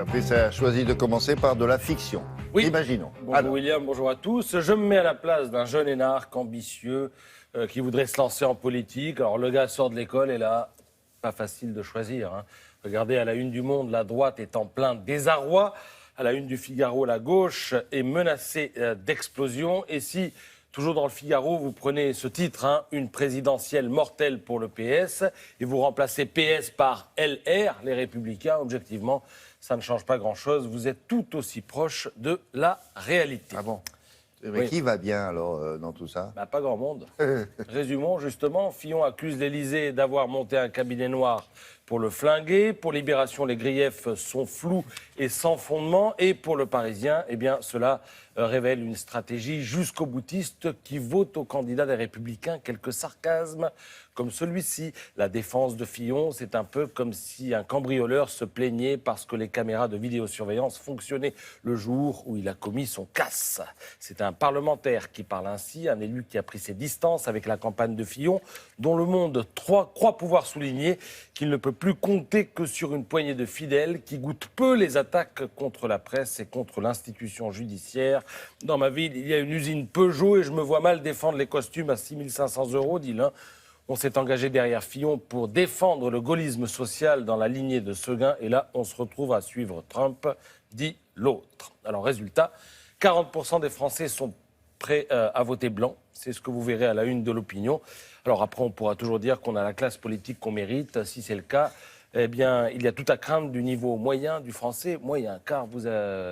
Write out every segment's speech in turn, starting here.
Fabrice a choisi de commencer par de la fiction. Oui. Imaginons. Bonjour Alors, William, bonjour à tous. Je me mets à la place d'un jeune énarque ambitieux qui voudrait se lancer en politique. Alors le gars sort de l'école et là, pas facile de choisir. Hein. Regardez, à la une du Monde, la droite est en plein désarroi. À la une du Figaro, la gauche est menacée d'explosion. Et si, toujours dans le Figaro, vous prenez ce titre, hein, une présidentielle mortelle pour le PS, et vous remplacez PS par LR, les Républicains, objectivement, ça ne change pas grand-chose. Vous êtes tout aussi proche de la réalité. ah bon. Mais Oui. qui va bien alors dans tout ça? Bah, pas grand monde. Résumons justement, Fillon accuse l'Élysée d'avoir monté un cabinet noir pour le flinguer. Pour Libération, les griefs sont flous et sans fondement. Et pour le Parisien, eh bien, cela révèle une stratégie jusqu'au boutiste qui vaut aux candidats des Républicains quelques sarcasmes comme celui-ci. La défense de Fillon, c'est un peu comme si un cambrioleur se plaignait parce que les caméras de vidéosurveillance fonctionnaient le jour où il a commis son casse. C'est un parlementaire qui parle ainsi, un élu qui a pris ses distances avec la campagne de Fillon, dont le Monde croit pouvoir souligner qu'il ne peut plus compter que sur une poignée de fidèles qui goûtent peu les attaques contre la presse et contre l'institution judiciaire. Dans ma ville, il y a une usine Peugeot et je me vois mal défendre les costumes à 6 500 €, dit l'un. On s'est engagé derrière Fillon pour défendre le gaullisme social dans la lignée de Seguin. Et là, on se retrouve à suivre Trump, dit l'autre. Alors, résultat, 40% des Français sont prêts à voter blanc. C'est ce que vous verrez à la une de l'opinion. Alors après, on pourra toujours dire qu'on a la classe politique qu'on mérite. Si c'est le cas, eh bien, il y a tout à craindre du niveau moyen du français moyen. Car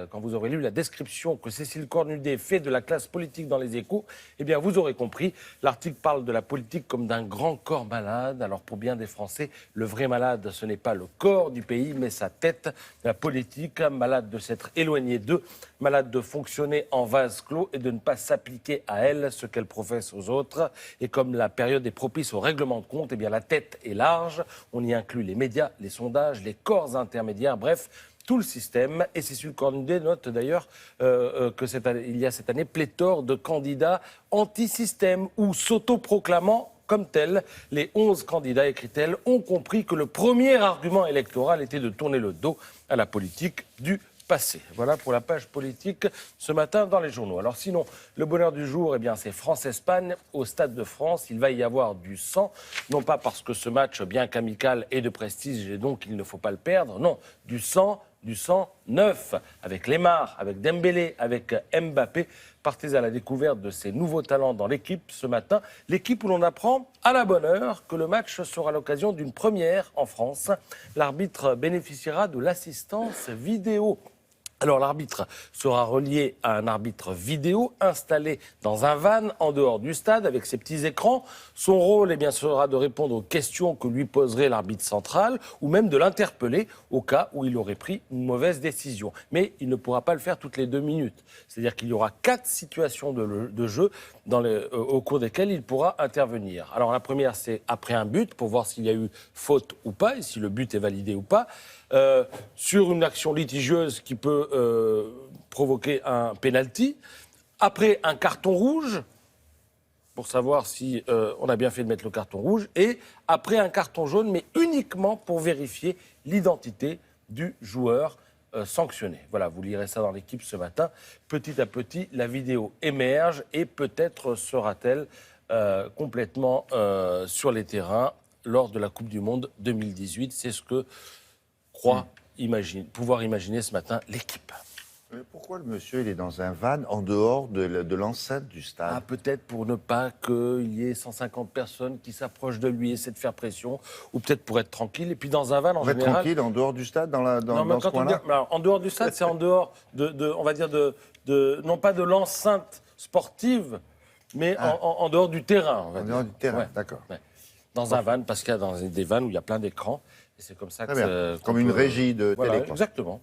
quand vous aurez lu la description que Cécile Cornudet fait de la classe politique dans Les Échos, eh bien, vous aurez compris. L'article parle de la politique comme d'un grand corps malade. Alors, pour bien des Français, le vrai malade, ce n'est pas le corps du pays, mais sa tête. La politique, malade de s'être éloignée d'eux, malade de fonctionner en vase clos et de ne pas s'appliquer à elle ce qu'elle professe aux autres. Et comme la période est propice au règlement de compte, eh bien, la tête est large. On y inclut les médias, les sondages, les corps intermédiaires, bref, tout le système. Et Cécile Cornudet note d'ailleurs qu'il y a cette année pléthore de candidats anti-système ou s'autoproclamant comme tels. Les 11 candidats, écrit-elle, ont compris que le premier argument électoral était de tourner le dos à la politique du passé. Voilà pour la page politique ce matin dans les journaux. Alors sinon, le bonheur du jour, eh bien, c'est France-Espagne. Au Stade de France, il va y avoir du sang. Non pas parce que ce match, bien qu'amical, est de prestige et donc il ne faut pas le perdre. Non, du sang neuf, avec Lemar, avec Dembélé, avec Mbappé. Partez à la découverte de ces nouveaux talents dans l'équipe ce matin. L'équipe où l'on apprend à la bonne heure que le match sera l'occasion d'une première en France. L'arbitre bénéficiera de l'assistance vidéo. Alors l'arbitre sera relié à un arbitre vidéo installé dans un van en dehors du stade avec ses petits écrans. Son rôle sera de répondre aux questions que lui poserait l'arbitre central ou même de l'interpeller au cas où il aurait pris une mauvaise décision. Mais il ne pourra pas le faire toutes les 2 minutes. C'est-à-dire qu'il y aura 4 situations de jeu au cours desquelles il pourra intervenir. Alors la première, c'est après un but pour voir s'il y a eu faute ou pas et si le but est validé ou pas. Sur une action litigieuse qui peut provoquer un penalty, après un carton rouge, pour savoir si on a bien fait de mettre le carton rouge, et après un carton jaune, mais uniquement pour vérifier l'identité du joueur sanctionné. Voilà, vous lirez ça dans l'équipe ce matin. Petit à petit, la vidéo émerge et peut-être sera-t-elle complètement sur les terrains lors de la Coupe du Monde 2018. C'est ce que pouvoir imaginer ce matin l'équipe. Mais pourquoi le monsieur il est dans un van en dehors de l'enceinte du stade? Ah, peut-être pour ne pas qu'il y ait 150 personnes qui s'approchent de lui et essaient de faire pression, ou peut-être pour être tranquille. Et puis dans un van, en général... tranquille, en dehors du stade, dans Non, ce coin-là? En dehors du stade, c'est en dehors on va dire, non pas de l'enceinte sportive, mais en dehors du terrain. En dehors du terrain, Ouais. d'accord. Ouais. Dans un van, parce qu'il y a des vannes où il y a plein d'écrans. Et c'est comme ça Très bien. Comme une régie de télécom. Exactement.